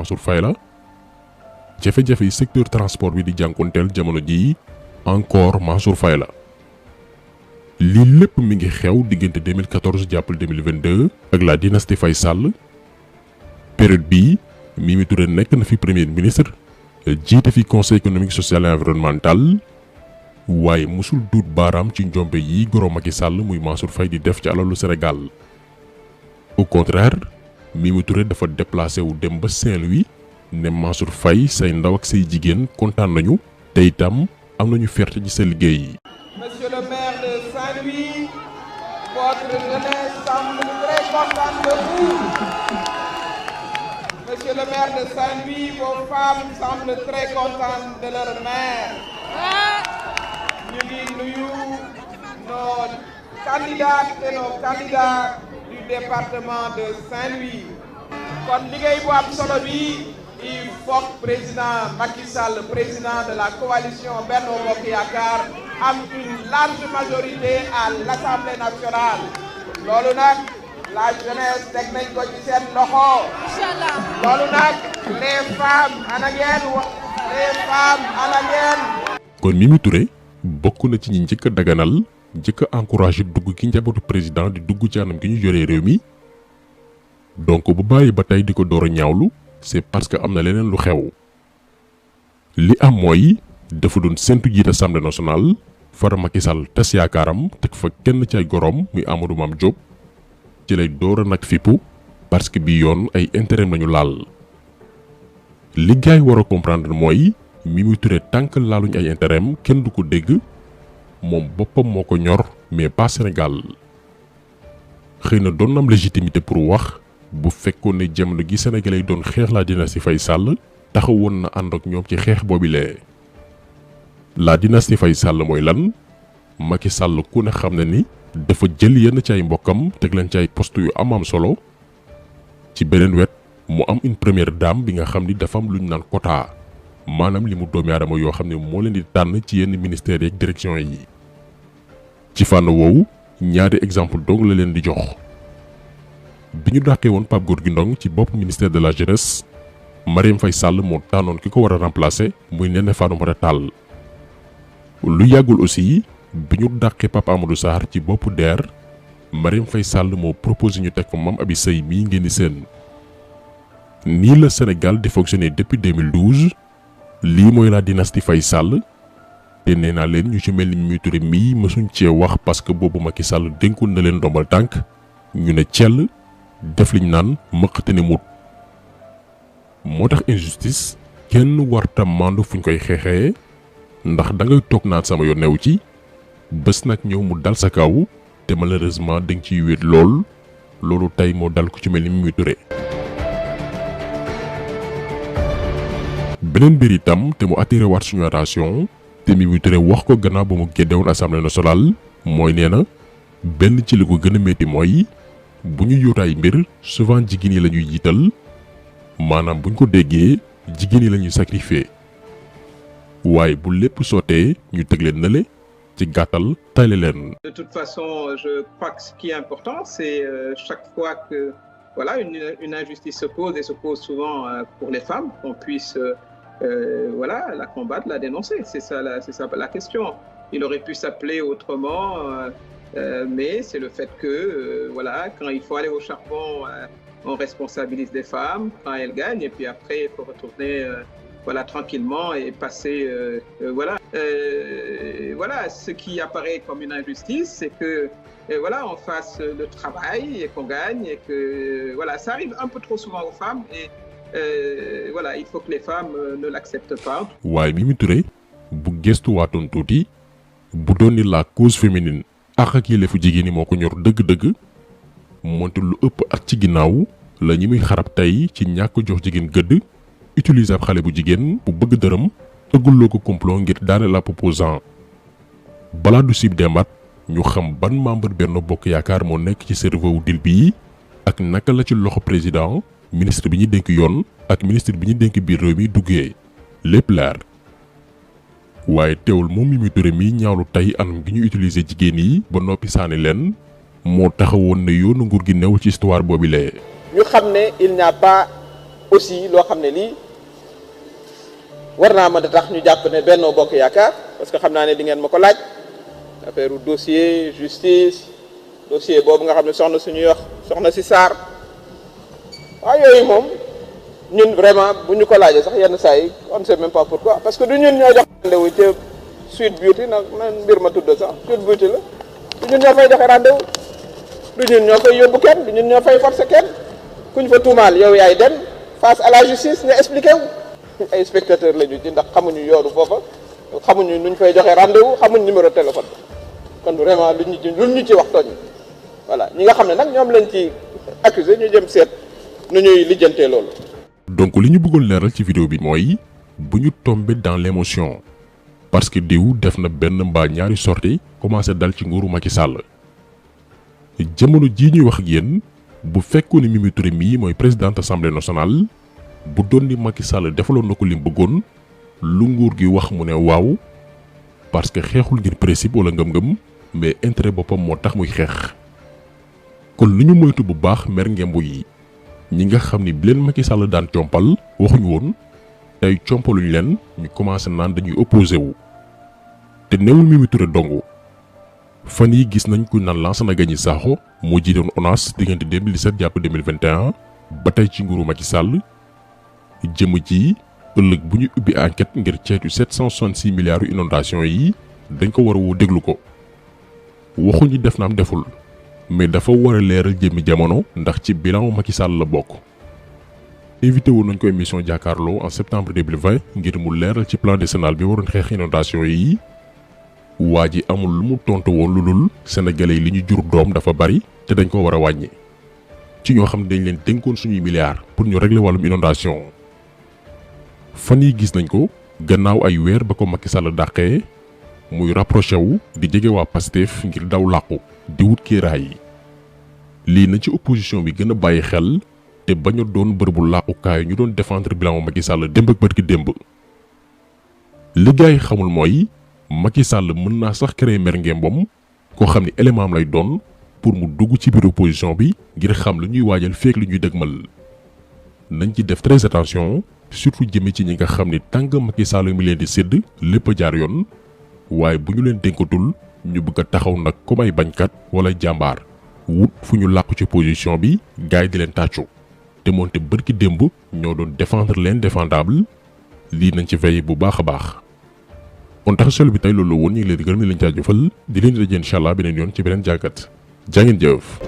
Mansour Faye la jafe-jafe yi secteur transport bi di jànkonteel jamono jii encore Mansour Faye la lii lépp mi ngi xew diggante 2014 jàppal 2022 ak la dynastie Faye Sall période bii Mimi Touré nekk na fi premier ministre jiite fi conseil économique social et environnemental waaye musul duut baaraam ci njombe yi goro Macky Sall muy Mansour Faye di def ci alalu Sénégal au contraire Mimi Touré dafa déplacé wu dem ba Saint-Louis ne Mansour Faye say ndaw ak say jigéen kontaan nañu te itam am nañu fierté ci sa liggéey. Monsieur le maire de Saint-Louis, votre jeunesse semble très contente de vous. Monsieur le maire de Saint-Louis, vos femmes semblent très contentes de leur maire. Ñu ngi nuyu nos candidates et nos candidats du département de Saint-Louis. Kon liggéey bu am solo bi il faut que président Macky Sall, président de la coalition Benno Bokk Yaakaar, am une large majorité à l'Assemblée nationale. Loolu nag la jeunesse teg nañ ko ci seen loxo. Inch'Allah. Loolu nag les femmes ana ngeen. kon Mimi Touré bokk na ci ñi njëkk a daganal njëkk a encouragé dugg ki njabootu président di dugg ci anam gi ñu yoree réew mi donc bu bàyyi ba tey di ko door a ñaawlu c'est parce que am na leneen lu xew li am mooy dafa doon séntu jiite assemblée nationale fara Macky Sall tas yaakaaram teg fa kenn ci ay gorom muy Amadou Mame Diop ci lay door a nag fippu parce que bii yoon ay intérêt lañu laal li gaay war a comprendre mooy Mimi Touré tànk laaluñ ay intérêt kenn du ko dégg moom boppam moo ko ñor mais pas Sénégal xëy na doon am légitimité pour wax bu fekkoon ne jamono gi sénégalais yi doon xeex la dynastie Faye Sall taxawoon na ànd ak ñoom ci xeex boobilee la dynastie Faye Sall mooy lan Macky Sall ku ne xam ne ni dafa jël yenn ci ay mbokkam teg leen ci ay poste yu am solo ci beneen wet mu am une première dame bi nga xam ni dafa am lu ñu naan quota maanaam li mu doomi aadama yoo xam ne moo leen di tànn ci yenn ministères yeeg direction yi ci fànn woowu ñaari exemple dong la leen di jox bi ñu dàqee woon Pape Gorgui Ndong ci bopp ministère de la jeunesse Marième Faye Sall moo tànnoon ki ko war a remplacer muy Néné Fatoumata Tall lu yàggul aussi bi ñu dàqee Pape Amadou Sarr ci boppu DER Marième Faye Sall moo proposé ñu teg ko Mame Abi Seye mii ngeen di seen nii la Sénégal di fonctionner depuis 2012 lii mooy la dynastie Faye Sall te nee naa leen ñu ci mel ni Mimi Touré mii mësuñ cee wax parce que boobu Macky Sall dénkoon na leen ndombal tànk ñu ne cell def liñ naan mëqate ne mut moo tax injustice kenn warta mandu fuñ koy xeexee ndax da ngay toog naan sama yoon new ci bés nag ñëw mu dal sa kaw te malheureusement danga ciy wéet loolu tey moo dal ko ci mel ni Mimi Touré beneen mbir itam te mu attiré waat suñu attention te Mimi Touré wax ko gannaaw ba mu géddewoon assemblée nationale mooy nee na benn ci li ko gën a métti mooy bu ñu yóotaay mbir souvent jigéen yi la ñuy jiital maanaam buñ ko déggee jigéen yi la ñuy sacrifier waaye bu lépp sottee ñu teg leen nale ci gàttal tayle leen. De toute façon, je crois que ce qui est important, c'est chaque fois que voilà une injustice se pose et se pose souvent pour les femmes, qu'on puisse voilà la combattre, la dénoncer. C'est ça la question. Il aurait pu s'appeler autrement. Mais c'est le fait que, voilà, quand il faut aller au charbon, on responsabilise les femmes quand elles gagnent, et puis après, il faut retourner, voilà, tranquillement et passer, voilà. Voilà, ce qui apparaît comme une injustice, c'est que, voilà, on fasse le travail et qu'on gagne, et que, voilà, ça arrive un peu trop souvent aux femmes, et voilà, il faut que les femmes ne l'acceptent pas. waaye Mimi Touré bu gestuwaatoon tuuti bu doon ni la cause féminine ak yelleefu jigéen ñi moo ko ñor dëgg-dëgg moonte lu ëpp ak ci ginnaaw la ñi muy xarab tey ci ñàkk jox jigéen gëdd utiliser ab xale bu jigéen bu bëgg dërëm ëgguloo ko complot ngir daane la opposant balaa du sib demat ñu xam ban membre Benno Bokk Yaakaar moo nekk ci cerveau wu dil bii ak naka la ci loxo président ministre bi ñu dénk yoon ak ministre bi ñu dénk biir réew mi duggee lépp leer waaye teewul moom Mimi Touré mi ñaawlu tey anam gi ñu utiliser jigéen yi ba noppi saani leen moo taxawoon ne yoonu nguur gi newul ci histoire boobi lee ñu xam ne il n'y a pas aussi loo xam ne lii war naa mën a tax ñu jàpp ne Benno Bokk Yaakaar parce que xam naa ne di ngeen ma ko laaj affaire dossier justice dossier boobu nga xam ne soxna suñuy wax soxna si Sarr waaw yooyu moom ñun vraiment bu ñu ko laajee sax yenn saa yi on ne sait même pas pourquoi parce que du ñun ñoo jox rendez-vous ca Sweet Beauty nag man mbir ma tudd sax Sweet Beauty la du ñun ñoo fay joxe rendez-vous du ñun ñoo fay yóbbu kenn du ñun ñoo fay forcer kenn ku ñu fa tuumaal yow yaay dem face à la justice nga expliqué wu ay spectateurs la ñu ci ndax xamuñu yoonu foofa xamuñu nu ñu fay joxe rendez-vous xamuñu numéro téléphone kon vraiment lu ñu ci wax tooñ voilà ñi nga xam ne nag ñoom lañ ci accusé ñu jëm seet nu ñuy lijjantee loolu. donc li ñu bëggoon leeral ci vidéo bi mooy bu ñu tombé dans l'émotion parce que diw def na benn mbaa ñaari sortie commencé dal ci nguuru Macky Sall jamono jii ñuy wax ak yéen bu fekkoon ne Mimi Touré mii mooy présidente assemblée nationale bu doon ni Macky Sall defaloon na ko li mu bëggoon lu nguur gi wax mu ne waaw parce que xeexul ngir principe wala ngëm-ngëm mais intérêt boppam moo tax muy xeex kon lu ñu moytu bu baax mer ngembu yi ñi nga xam ni bi leen Macky Sall daan compal waxuñu woon tey compaluñu leen ñu commencé naan dañuy opposé wu te newul Mimi Touré dongu fan yi gis nañ ku naan Lansana Gagny Sakho moo jiitoon ONAS diggante 2017 jàpp 2021 ba tey ci nguuru Macky Sall jëm ji ëllëg bu ñu ubbi enquête ngir ceetu 766 milliards yu inondation yi dañ ko war a woo déglu ko waxuñu def na am deful mais dafa war a leeral jëmmi jamono ndax ci bilan Macky Sall la bokk. invité woon nañ ko émission jàkkaarloo en septembre 2020 ngir mu leeral ci plan décennal bi waroon xeex inondation yi waa ji amul lu mu tontu woon lu dul sénégalais yi li ñu jur doom dafa bari te dañ ko war a wàññi ci ñoo xam ne dañ leen dénkoon suñuy milliards pour ñu régler wàllum inondation fan yi gis nañ ko gannaaw ay weer ba ko Macky Sall dàqee muy rapproché wu di jege waa Pastef ngir daw làqu di wut kiiraay yi lii na ci opposition bi gën a bàyyi xel te bañ a doon bërëbu làqukaay ñu doon défendre bilan Macky Sall démb ak bërki démb li gaay xamul mooy Macky Sall mën naa sax créer mer ngembom koo xam ni élément am lay doon pour mu dugg ci biir opposition bi ngir xam lu ñuy waajal feek lu ñuy dëgmal nañ ci def très attention surtout jëme ci ñi nga xam ni tàng Macky Sall mi leen di sédd lépp a jaar yoon waaye bu ñu leen dénkatul ñu bëgg a taxaw nag comme ay bañkat wala jàmbaar wut fu ñu làqu ci position bi gaay di leen tàccu te moonte bërki démb ñoo doon défendre l'indéfendable lii nañ ci veiller bu baax a baax on tax sel bi tey loolu woon ñu ngi leen di gërëm ni leen jaajëfal di leen di dajee incha allah beneen yoon ci beneen jàngat jaa ngeen jëf